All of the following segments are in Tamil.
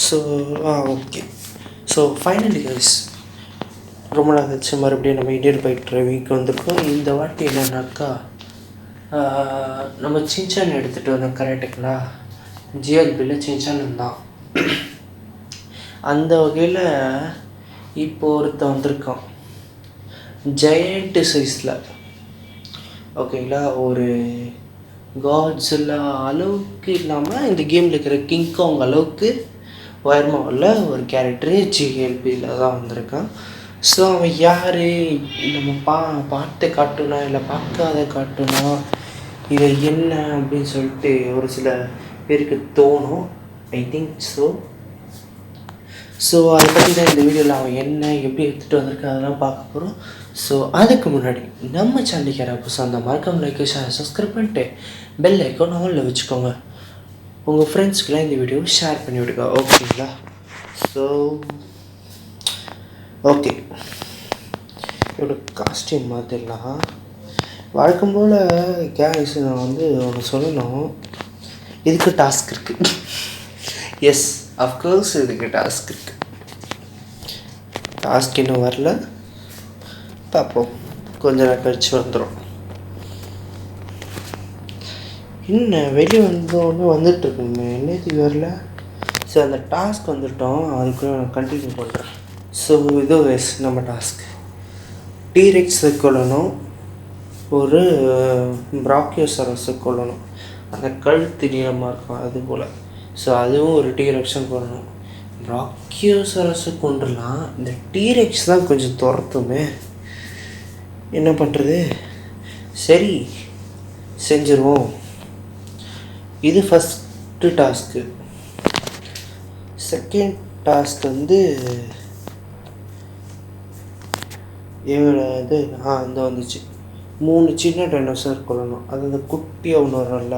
So okay. So finally guys, ரொம்ப நாள் கழிச்சு மறுபடியும் நம்ம இந்தியன் பைக் டிரைவிங்க்கு வந்திருக்கோம். இந்த வாட்டி என்னன்னாக்கா, நம்ம சின்சான் எடுத்துகிட்டு வந்தோம் கரெக்டுங்களா. ஜிஎல்பியில் சின்சான் இருந்தான். அந்த வகையில் இப்போ ஒருத்தன் வந்திருக்கான் ஜெயண்ட்டு சைஸில், ஓகேங்களா. ஒரு காட்ஸில்லா அளவுக்கு இல்லாமல் இந்த கேமில் இருக்கிற கிங்காங் அளவுக்கு உயரமாக உள்ள ஒரு கேரக்டரு ஜிஎல்பியில் தான் வந்திருக்கான். ஸோ அவன் யார், நம்ம பார்த்து காட்டுனா இல்லை பார்க்காத காட்டுனா இதை என்ன அப்படின்னு சொல்லிட்டு ஒரு சில பேருக்கு தோணும். ஐ திங்க் ஸோ அதை பற்றி தான் இந்த வீடியோவில் அவன் என்ன எப்படி எடுத்துகிட்டு வந்திருக்கேன் அதெல்லாம் பார்க்க போகிறோம். ஸோ அதுக்கு முன்னாடி நம்ம சேனலுக்கு யாராவது புதுசாக அந்த மறக்காம லைக் சப்ஸ்கிரைப் பண்ணிட்டு பெல் ஐக்கான் ஆனில் வச்சுக்கோங்க. உங்கள் ஃப்ரெண்ட்ஸ்க்கெலாம் இந்த வீடியோவை ஷேர் பண்ணி விடுங்க, ஓகேங்களா. ஸோ ஓகே, இவ்வளோ காஸ்டியூம் மாற்றிடலாம். வழக்கம் போல் கேஸ் நான் ஒன்று சொல்லணும். இதுக்கு டாஸ்க் இருக்குது. எஸ், அஃப்கோர்ஸ் இதுக்கு டாஸ்க் இருக்குது. டாஸ்க் இன்னும் வரல, பார்ப்போம், கொஞ்ச நேரம் கழிச்சு வந்துடும். இன்னும் வெளியே வந்தோடனே வந்துட்டுருக்குங்க, என்னது வரல. ஸோ அந்த டாஸ்க் வந்துட்டோம், அதுக்குள்ளே நான் கண்டினியூ பண்ணுறேன். ஸோ இது நம்ம டாஸ்க் டீரெக்ஸை கொள்ளணும், ஒரு பிராக்கியோசரஸை கொள்ளணும். அந்த கழுத்து நீளமாக இருக்கும் அது போல். ஸோ அதுவும் ஒரு டீரெக்ஸும் கொள்ளணும். பிராக்கியோசரஸை கொண்டுலாம், இந்த டீரெக்ஸ் தான் கொஞ்சம் துரத்துமே. என்ன பண்ணுறது, சரி செஞ்சிருவோம். இது ஃபஸ்ட்டு டாஸ்க்கு. செகண்ட் டாஸ்க் இது இந்த வந்துச்சு. 3 சின்ன டைனோசர் கொள்ளணும். அது அந்த குட்டியாக ஒன்று வரும்ல,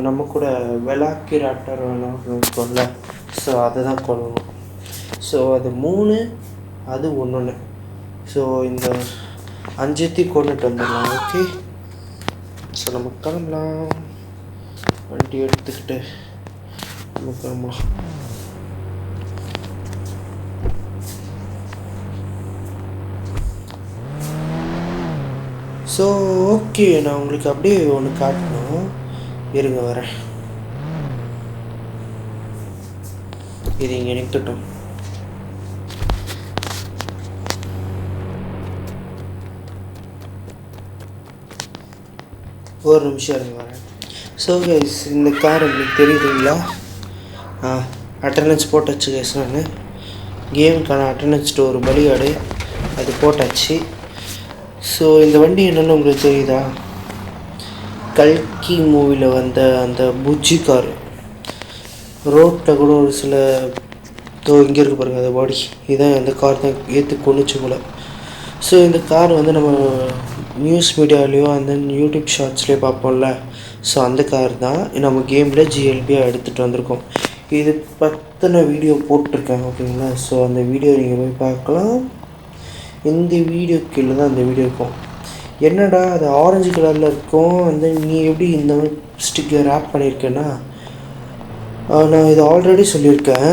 நம்ம கூட வெலாக்கிராப்டர் இருக்கும்ல, ஸோ அதை தான் கொள்ளணும். ஸோ அது 3, அது 1. ஸோ இந்த 5 கொண்டுட்டு வந்துடலாம். ஓகே, ஸோ நம்ம கிளம்பலாம். வண்டி எடுத்துக்கிட்டு நம்ம கிளம்பலாம். ஸோ ஓகே, நான் உங்களுக்கு அப்படியே ஒன்று காட்டணும், இருங்க வரேன். இது இங்கே நிறுத்தட்டும். ஒரு நிமிஷம் இருங்க வரேன். ஸோ கைஸ், இந்த கார் உங்களுக்கு தெரியுதுங்களா? அட்டண்டன்ஸ் போட்டாச்சு கைஸ். நான் கேமுக்கான அட்டண்டன்ஸ் ஒரு பலிகாடு அது போட்டாச்சு. ஸோ இந்த வண்டி என்னென்னு உங்களுக்கு தெரியுதா? கல்கி மூவியில் வந்த அந்த புஜ்ஜி கார். ரோட்டில் கூட ஒரு சில இங்கே இருக்க பாருங்கள் அந்த பாடி, இதுதான் அந்த கார் தான் ஏற்று கொண்டுச்சு போல். ஸோ இந்த கார் நம்ம நியூஸ் மீடியாலேயோ அந்த யூடியூப் ஷார்ட்ஸ்லேயோ பார்ப்போம்ல, ஸோ அந்த கார் தான் நம்ம கேமில் ஜிஎல்பியாக எடுத்துகிட்டு வந்திருக்கோம். இது பற்றின வீடியோ போட்டிருக்கேன், ஓகேங்களா. ஸோ அந்த வீடியோ நீங்கள் போய் பார்க்கலாம். இந்த வீடியோ கீழே தான் அந்த வீடியோ இருக்கும். என்னடா அது ஆரஞ்சு கலரில் இருக்கும், நீ எப்படி இந்த மாதிரி ஸ்டிக்கர் ரேப் பண்ணியிருக்கேன்னா, நான் இது ஆல்ரெடி சொல்லியிருக்கேன்.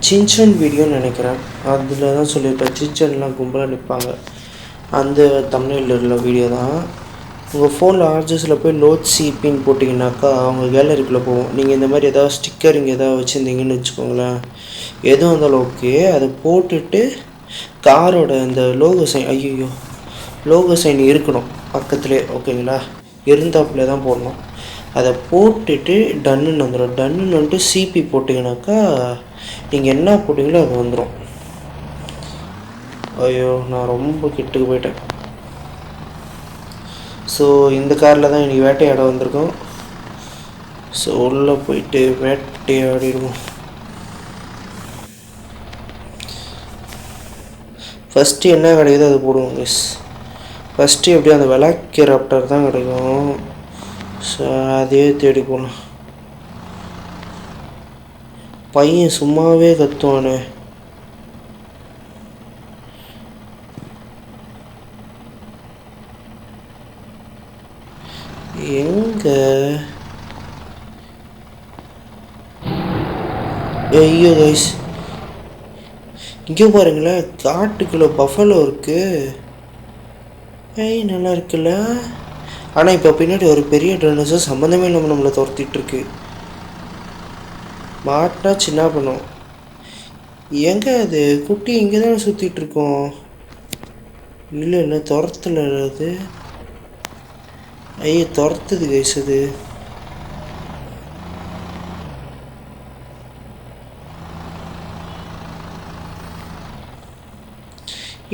சின்சான் வீடியோன்னு நினைக்கிறேன், அதில் தான் சொல்லியிருப்பேன். சின்சான்லாம் கும்பலாக நிற்பாங்க, அந்த தமிழில் உள்ள வீடியோ தான். உங்கள் ஃபோனில் ஆர்ஜஸில் போய் லோட் சிபின்னு போட்டிங்கனாக்கா அவங்க கேலரிக்குள்ளே போவோம். நீங்கள் இந்த மாதிரி எதாவது ஸ்டிக்கரிங் எதாவது வச்சுருந்தீங்கன்னு வச்சுக்கோங்களேன், எதுவும் இருந்தாலும் ஓகே, அதை போட்டுட்டு காரோட இந்த லோகோ சைன் இருக்கணும் பக்கத்துலேயே, ஓகேங்களா. இருந்தாப்புல தான் போடணும். அதை போட்டுட்டு டன்னுன்னு வந்துடும். டன்னுன்னு வந்துட்டு சிபி போட்டிங்கனாக்கா நீங்கள் என்ன போட்டிங்களோ அது வந்துடும். ஐயோ, நான் ரொம்ப கிட்டுக்கு போயிட்டேன். ஸோ இந்த காரில் தான் இன்றைக்கி வேட்டையாட வந்திருக்கோம். ஸோ உள்ளே போயிட்டு வேட்டையாடிடுவோம். ஃபஸ்ட்டு என்ன கிடைக்குதோ அது போடுவோம் கைஸ். ஃபஸ்ட்டு எப்படியும் அந்த வெலாக்கிராப்டர் தான் கிடைக்கும். ஸோ அதே தேடி போகலாம். பையன் சும்மாவே கத்துவானே. எங்கே ஐயோ கைஸ், இங்கே பாருங்களேன், காட்டுக்குள்ளே பஃபலோ இருக்குது. நல்லா இருக்குல்ல. ஆனால் இப்போ பின்னாடி ஒரு பெரிய டைனோசர் சம்மந்தமே இல்லாமல் நம்மளை துரத்திட்டுருக்கு. மாட்டினா சின்ன பண்ணும். எங்கே அது குட்டி? இங்கே தான் சுற்றிட்டுருக்கோம். இல்லை துரத்துல அது. ஐயோ துரத்துது கைஸ் அது.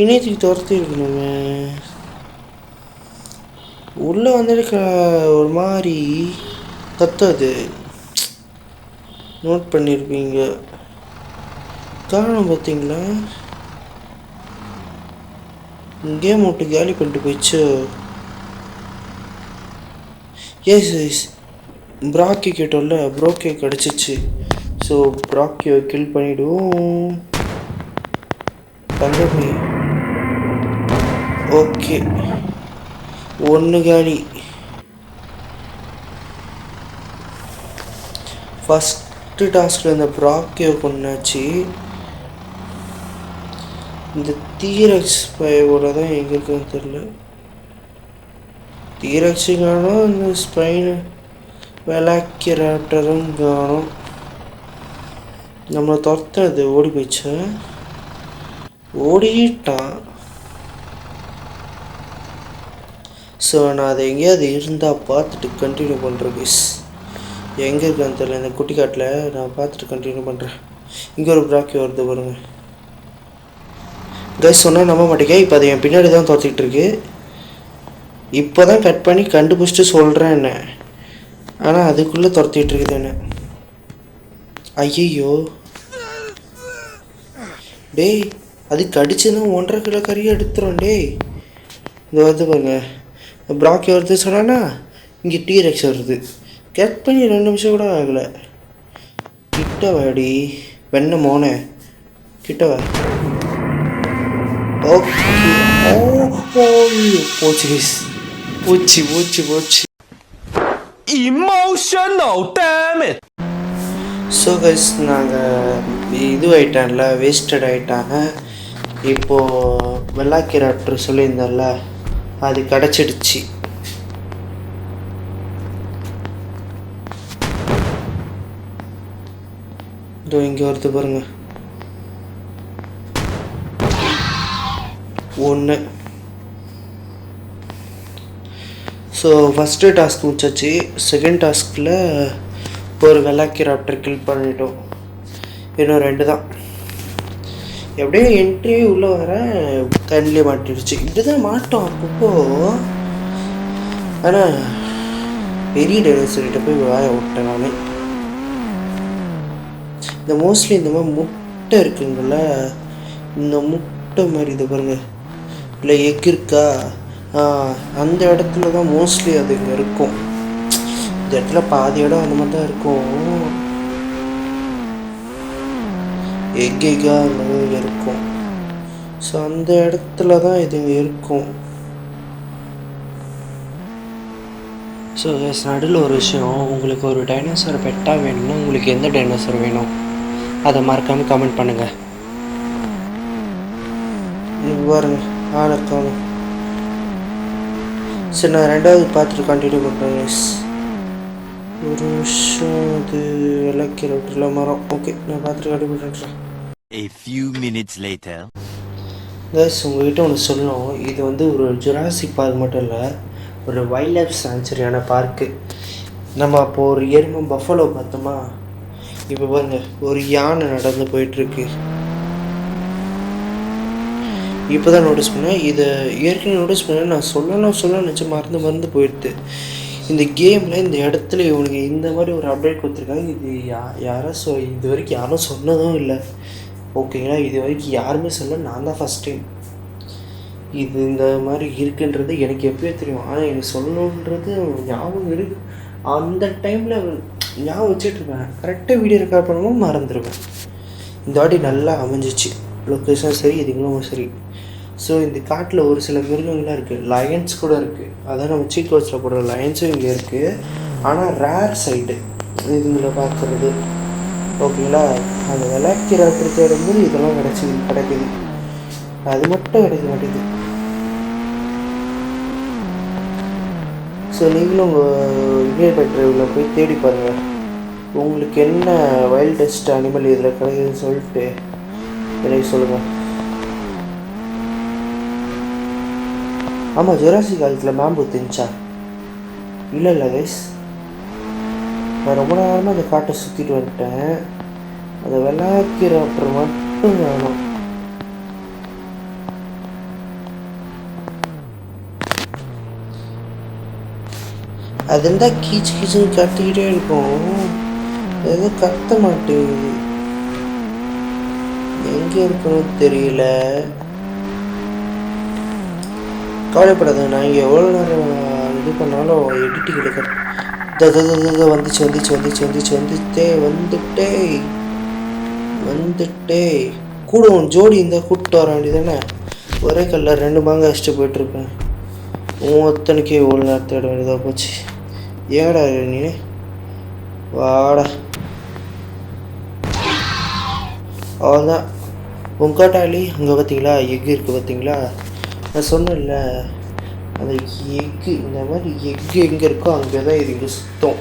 இணையத்துக்கு துரத்தி இருக்கணுமே. உள்ளே வந்துருக்க ஒரு மாதிரி கத்தாது. நோட் பண்ணியிருப்பீங்க. காரணம் பார்த்தீங்களா? கேம் விட்டு காலி பண்ணிட்டு போயிடுச்சு. எஸ் ப்ராக்கி கேட்டோம்ல, ப்ரோக்கே கிடச்சிச்சு. ஸோ ப்ராக்கியை கில் பண்ணிவிடுவோம். தங்கமே ஓகே, ஒன்று காலி. ஃபஸ்ட்டு டாஸ்கில் இந்த ப்ராக்கியை கொண்டாச்சு. இந்த தீரக்ஸ் பையோட தான் எங்கே இருக்குன்னு தெரில. தீரக்ஸு காணும், இந்த ஸ்பைனு வெலாக்கிராப்டரும் காணும். நம்மளை துரத்துறது ஓடி போயிடுச்சு. ஓடிட்டான். ஸோ நான் அதை எங்கேயாவது இருந்தால் பார்த்துட்டு கண்டினியூ பண்ணுறேன் கைஸ். எங்கே இருக்கான்னு தெரியல இந்த குட்டி காட்டில். நான் பார்த்துட்டு கண்டினியூ பண்ணுறேன். இங்கே ஒரு ப்ராக்கி வருது பாருங்கள் கைஸ். சொன்னால் நம்ப மாட்டேங்க, இப்போ அது என் பின்னாடி தான் துரத்திட்டு இருக்கு. இப்போ தான் கட் பண்ணி கண்டுபிடிச்சிட்டு சொல்கிறேன் என்ன, ஆனால் அதுக்குள்ளே துரத்திட்டு இருக்குது என்ன. ஐயோ டேய், அது கடிச்சுன்னா 1.5 கிலோ கறியை எடுத்துரும் டேய். இது வருது பாருங்க, ப்ராக்கி வருது சொன்னானா, இங்கே டீரெக்ஸ் வருது. கட் பண்ணி 2 நிமிஷம் கூட ஆகலை. கிட்ட வாடி வெண்ண மோனே, கிட்ட வா. ஓகே போச்சு கைஸ், போச்சு போச்சு போச்சு. Emotional damn it. So guys, நாங்கள் இது ஆகிட்டான்ல, வேஸ்டட் ஆகிட்டாங்க. இப்போது வெள்ளாக்கிராப்டர் சொல்லியிருந்தால, அது கிடச்சிடுச்சு. இதோ இங்கே வருது பாருங்க, 1. ஸோ ஃபஸ்ட்டு டாஸ்க் முடிச்சாச்சு. செகண்ட் டாஸ்கில் ஒரு வெள்ளாக்கிராப்டர் கில் பண்ணிட்டோம். இன்னும் 2 தான். எப்படியும் என்ட்ரி உள்ளே வர கண்ணிலே மாட்டிடுச்சு. இப்படி தான் மாட்டோம் அப்பப்போ. ஆனால் பெரிய டைனோசர்கிட்ட போய் வாய விட்டேன் நான். இந்த மோஸ்ட்லி இந்த மாதிரி முட்டை இருக்குங்கள, இந்த முட்டை மாதிரி இது பாருங்கள், இல்லை எக் இருக்கா, அந்த இடத்துல தான் மோஸ்ட்லி அது இங்கே இருக்கும். இந்த இடத்துல பாதி இடம் அந்த மாதிரி தான் இருக்கும். எக்காக அந்த மாதிரி இருக்கும். ஸோ அந்த இடத்துல தான் இது இங்கே இருக்கும். ஸோ நடுவில் ஒரு விஷயம், உங்களுக்கு ஒரு டைனோசர் பெட்டாக வேணும்னா உங்களுக்கு எந்த டைனோசர் வேணும் அதை மறக்காமல் கமெண்ட் பண்ணுங்கள். பாருங்க ஆளக்காலம். சரி, நான் 2வது பார்த்துட்டு கண்டினியூ பண்ணுறேன். ஒரு நிமிஷம், அது வெள்ளாக்கிராப்டர்ல மரம். ஓகே, நான் பார்த்துட்டு கண்டினியூ பண்ணுறேன். A few minutes later. Guys, உங்கள்கிட்ட ஒன்று சொல்லணும். இது வந்து ஒரு ஜுராசிக் பார்க் மட்டும் இல்லை, ஒரு வைல்ட் லைஃப் சாங்சுரியான பார்க்கு. நம்ம அப்போது ஒரு எருமை பஃபலோ பார்த்தோமா, இப்போ பாருங்க ஒரு யானை நடந்து போயிட்டுருக்கு. இப்போ தான் நோட்டீஸ் பண்ணேன். இதை ஏற்கனவே நோட்டீஸ் பண்ணேன். நான் சொல்லலாம் நினச்சி மறந்து போயிடுது. இந்த கேமில் இந்த இடத்துல இவனுக்கு இந்த மாதிரி ஒரு அப்டேட் கொடுத்துருக்காங்க. இது யாரும் இது வரைக்கும் யாரும் சொன்னதும் இல்லை. ஓகேங்களா, இது வரைக்கும் யாருமே சொல்ல, நான் தான் ஃபஸ்ட் டைம் இது இந்த மாதிரி இருக்குன்றது எனக்கு எப்போயே தெரியும். ஆனால் எனக்கு சொல்லணுன்றது ஞாபகம் இருக்குது. அந்த டைமில் ஞாபகம் வச்சுட்ருப்பேன், கரெக்டாக வீடியோ ரெக்கார்ட் பண்ணும்போது மறந்துடுவேன். இந்த வாட்டி நல்லா அமைஞ்சிச்சு, லொக்கேஷன் சரி, இதுங்களும் சரி. ஸோ இந்த காட்டில் ஒரு சில மிருகங்கள்லாம் இருக்குது, லயன்ஸ் கூட இருக்குது. அதான் நம்ம சீட் கோச்சில் போடுற லயன்ஸும் இங்கே இருக்குது. ஆனால் ரேர் சைடு இதுங்களை பார்க்குறது. ஓகேங்களா. அந்த வெலாக்கிராப்டர் தேடும்போது இதெல்லாம் கிடைக்குது. அது மட்டும் கிடைக்க மாட்டேங்குது. ஸோ நீங்களும் உங்கள் இந்தியன் பைக் டிரைவில் போய் தேடி பாருங்கள். உங்களுக்கு என்ன வைல்டஸ்ட் அனிமல் இதில் கிடைக்குதுன்னு சொல்லிட்டு எனக்கு சொல்லுங்கள். ஆமாம், ஜுராசிக் காலத்தில் மேம்பூத் இருந்துச்சா? இல்லை கைஸ், நான் ரொம்ப நேரமாக அந்த காட்டை சுற்றிட்டு வந்துட்டேன். அதை வெலாக்கிராப்டர் மட்டும் வேணும். அது இருந்தால் கீச்சுன்னு கத்திக்கிட்டே இருக்கும். எதுவும் கத்த மாட்டேங்குது. எங்கே இருக்கணும் தெரியல. கவலைப்படாத, நான் இங்கே எவ்வளோ நேரம் இது பண்ணாலும் எடிட்டிங் எடுக்கிறேன். வந்துட்டே கூட உன் ஜோடி இருந்தால் கூப்பிட்டு வர வேண்டியதானே. ஒரே கல்லில் 2 மாங்காய் வச்சுட்டு போயிட்டுருப்பேன். ஒத்தனைக்கே இவ்வளோ நேரம் தேட வேண்டியதாக போச்சு. ஏடா நீ வாடா. அவ்வளோதான். உங்காட்டாளி அங்கே பார்த்தீங்களா எக்கு இருக்குது பார்த்தீங்களா? நான் சொன்னேன்ல, அந்த எக்கு இந்த மாதிரி எக்கு எங்கே இருக்கோ அங்கே தான் இது இங்கே சுத்தம்.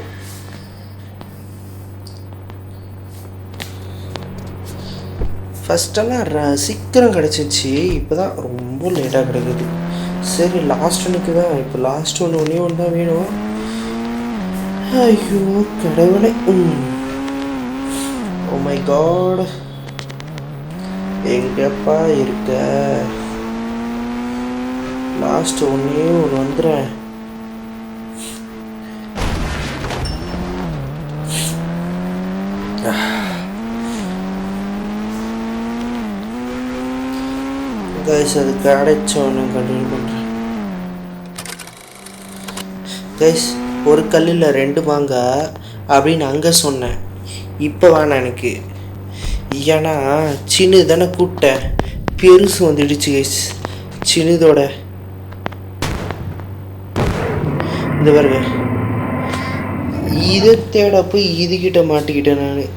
ஃபஸ்ட்டெல்லாம் சீக்கிரம் கிடச்சிச்சு, இப்போ தான் ரொம்ப லேட்டாக கிடக்குது. சரி, லாஸ்ட் ஒன்றுக்கு தான். இப்போ லாஸ்ட் ஒன்று தான் வேணும். ஐயோ கடவுளே. ஓ மை காட், எங்கப்பா இருக்க? லாஸ்ட் ஒன்று வந்துடுறேன். கைஸ், அது கிடைச்ச ஒன்று கண்டினியூ பண்ணுறேன். கைஸ், ஒரு கல்லில் 2 மாங்காய் அப்படின்னு அங்கே சொன்னேன். இப்போ வேணாம் எனக்கு. ஏன்னா சின்ன தானே கூப்பிட்டேன், பெருசு வந்துடுச்சு கைஸ். சின்னதோட இந்த பாருங்க, இதை தேட போய் இதுகிட்ட மாட்டிக்கிட்டேன் நான்.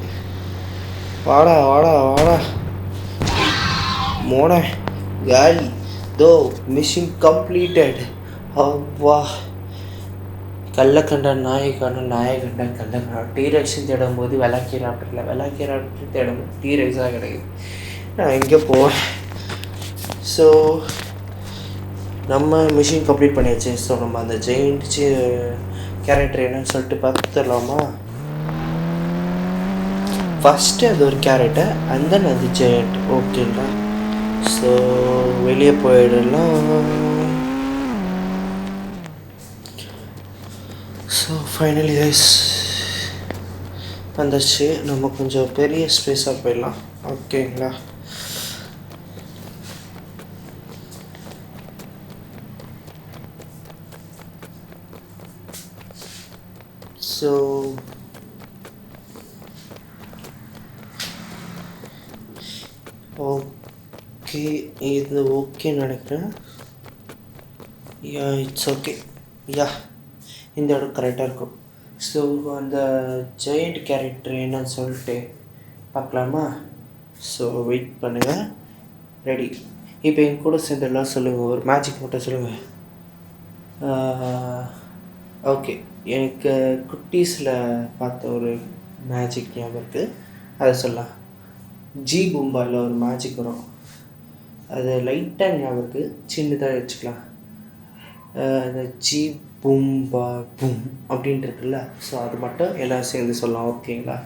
வாடா வாடா வாடா மோட காலி. தோ மிஷின் கம்ப்ளீட்டட். அப்பா, கள்ளக்கண்ட நாயக்கான நாயக்கண்ட கள்ளக்கண்டா. டீரெக்ஸும் தேடும்போது வெலாக்கிராப்டரில் தேடும்போது டீரெக்ஸாக கிடைக்குது. நான் எங்கே போவேன்? ஸோ நம்ம மிஷின் கம்ப்ளீட் பண்ணியாச்சு. ஸோ நம்ம அந்த ஜெயிண்ட் கேரக்டர் என்னன்னு சொல்லிட்டு பார்த்துடலாமா? ஃபஸ்ட்டு அது ஒரு கேரக்டர் அண்ட் தென் அது ஜெயண்ட். ஓகேங்களா? ஸோ வெளியே போயிடலாம். ஸோ ஃபைனலி கைஸ் வந்துச்சு. நம்ம கொஞ்சம் பெரிய ஸ்பேஸாக போயிடலாம். ஓகேங்களா? ஸோ ஓகே, இது ஓகே நினைக்கிறேன். யா, இட்ஸ் ஓகே. யா, இந்த இடம் கரெக்டாக இருக்கும். ஸோ அந்த ஜெயண்ட் கேரக்டர் என்னன்னு சொல்லிட்டு பார்க்கலாமா? ஸோ வெயிட் பண்ணுங்கள். ரெடி. இப்போ என் கூட சேர்ந்துடலாம். சொல்லுங்கள், ஒரு மேஜிக் மட்டும் சொல்லுங்கள். ஓகே, எனக்கு குட்டீஸில் பார்த்த ஒரு மேஜிக் ஞாபகம் இருக்குது, அதை சொல்லலாம். ஜி பூம்பாவில் ஒரு மேஜிக் வரும், அது லைட்டாக ஞாபகம் இருக்குது, சின்னதாக வச்சுக்கலாம். அந்த ஜி பூம்பா பூம் அப்படின்ட்டு இருக்குல்ல, ஸோ அது மட்டும் எல்லாம் சேர்ந்து சொல்லலாம். ஓகேங்களா?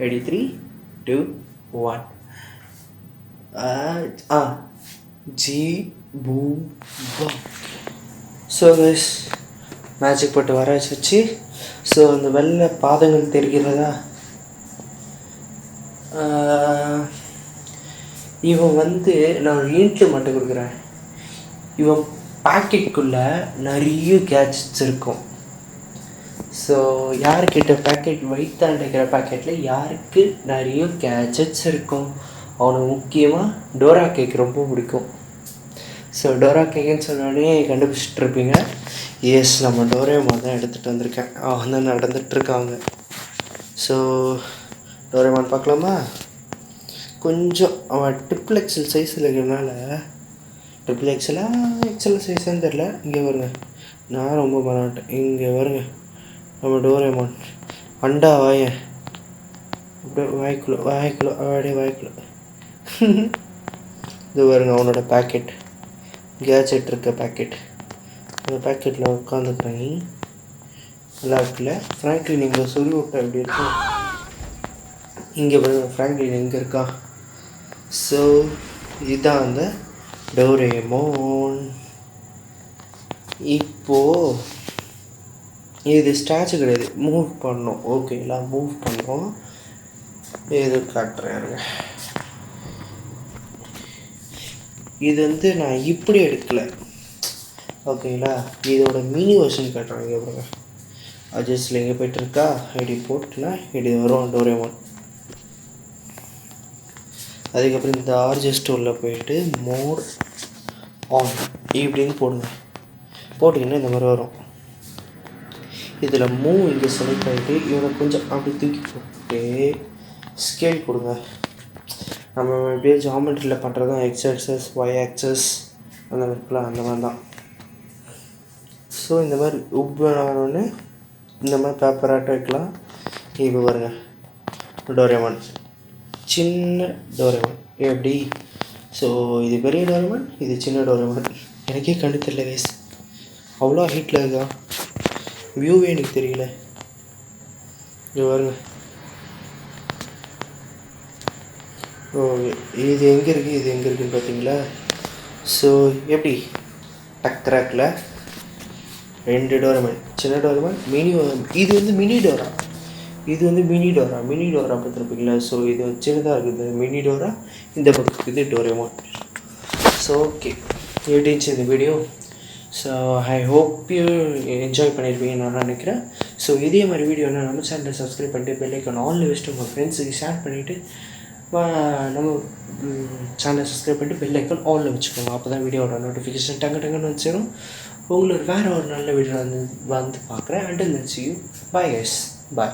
ரெடி? 3, 2, 1. ஜி பூம் பா. ஸோ கைஸ், மேஜிக் போட்டு வர வச்சு. ஸோ அந்த வெள்ளை பாதங்கள் தெரிகிறதா? இவன் வந்து நான் இன்ட்டு மட்டும் கொடுக்குறேன். இவன் பாக்கெட்டுக்குள்ளே நிறைய கேட்ஜெட்ஸ் இருக்கும். ஸோ யாருக்கிட்ட பாக்கெட் வைத்தாண்டிக்கிற பாக்கெட்டில் யாருக்கு நிறைய கேட்ஜெட்ஸ் இருக்கும்? அவனுக்கு முக்கியமாக டோரா கேக் ரொம்ப பிடிக்கும். ஸோ டோரா கேக்குன்னு சொன்னோடனே கண்டுபிடிச்சிட்ருப்பீங்க. எஸ், நம்ம டோரேமான் தான் எடுத்துகிட்டு வந்திருக்கேன். அவன் தான் நடந்துகிட்ருக்காங்க. ஸோ டோரேமான் பார்க்கலாமா? கொஞ்சம் அவன் ட்ரிபிள் எக்ஸல் சைஸில் இருக்கிறதுனால, ட்ரிபிள் எக்ஸலா எக்ஸல் சைஸான்னு தெரில. இங்கே வருங்க, நான் ரொம்ப பண்ணாட்டேன். இங்கே வருங்க நம்ம டோரேமான் அண்டா வாயன், அப்படியே வாய்க்குள்ள இது வருங்க அவனோட பேக்கெட், கேஜெட் இருக்க பேக்கெட். அந்த பேக்கெட்டில் உட்காந்துக்கிறேன். நல்லா இருக்குல்ல? ஃப்ராங்க்லின் இங்கே சொல்லி விட்டா எப்படி இருக்கும்? இங்கே பாருங்க ஃப்ராங்க்லின் எங்கே இருக்கா? ஸோ இதுதான் அந்த டோரேமோன். இப்போது இது ஸ்டாச்சு கிடையாது, மூவ் பண்ணோம். ஓகேங்களா? மூவ் பண்ணோம். இது காட்டுறேன். இது வந்து நான் இப்படி எடுக்கலை, ஓகேங்களா? இதோட மினி வெர்ஷன் காட்டுறேன். இங்கே பாருங்க, அட்ஜஸ்டில் எங்கே போய்ட்டுருக்கா, இப்படி போட்டுனா இப்படி வரும் டோரேமான். அதுக்கப்புறம் இந்த ஆர்ஜி ஸ்டோரில் போயிட்டு மோர் ஆன் இப்படின்னு போடுங்க. போட்டிங்கன்னா இந்த மாதிரி வரும். இதில் மூவ் இங்கே செலக்ட் ஆகிட்டு இவனை கொஞ்சம் அப்படி தூக்கி போட்டு ஸ்கேல் கொடுங்க. நம்ம எப்படியே ஜாமெட்ரியில் பண்ணுறது தான் எக்ஸ் ஆக்சஸ், ஒய் ஆக்சஸ் அந்த மாதிரி இருக்கலாம், அந்த மாதிரி தான். ஸோ இந்த மாதிரி உப்பொன்று இந்த மாதிரி பேப்பராட்ட வைக்கலாம். இப்போ பாருங்க டோரேமான், சின்ன டோரேமான் எப்படி? ஸோ இது பெரிய டோரேமான், இது சின்ன டோரேமான். எனக்கே கண்டு தெரியல கைஸ், அவ்வளோ ஹீட்டில் இருக்கா, வியூவே எனக்கு தெரியல. இங்கே பாருங்க. ஓ இது எங்கே இருக்குது, இது எங்கே இருக்குதுன்னு பார்த்தீங்களா? ஸோ எப்படி டக்ராக்கில் 2 டோரேமான், சின்ன டோரேமான், மினி. இது வந்து மினி டோரா, இது வந்து மினி டோரா பார்த்துருப்பீங்களா? ஸோ இது சின்னதாக இருக்குது மினி டோரா, இந்த பக்கம் இருக்குது டோரேமான். ஸோ ஓகே, எப்படிச்சு இந்த video? So I hope you enjoy பண்ணியிருப்பீங்கன்னு நான் நினைக்கிறேன். ஸோ இதே மாதிரி வீடியோனா நம்ம சேனலை சப்ஸ்கிரைப் பண்ணிட்டு பெல் ஐக்கான் ஆல்ல வச்சுட்டு உங்கள் ஃப்ரெண்ட்ஸுக்கு ஷேர் பண்ணிவிட்டு நம்ம சேனலை சப்ஸ்கிரைப் பண்ணிட்டு பெல் ஐக்கான் ஆல்ல வச்சுக்கோங்க. அப்போ தான் வீடியோட நோட்டிஃபிகேஷன் டங்குன்னு வச்சிடும். உங்களுக்கு வேறு ஒரு நல்ல வீடியோ வந்து பார்க்குறேன். Until then see you. Bye guys. Bye.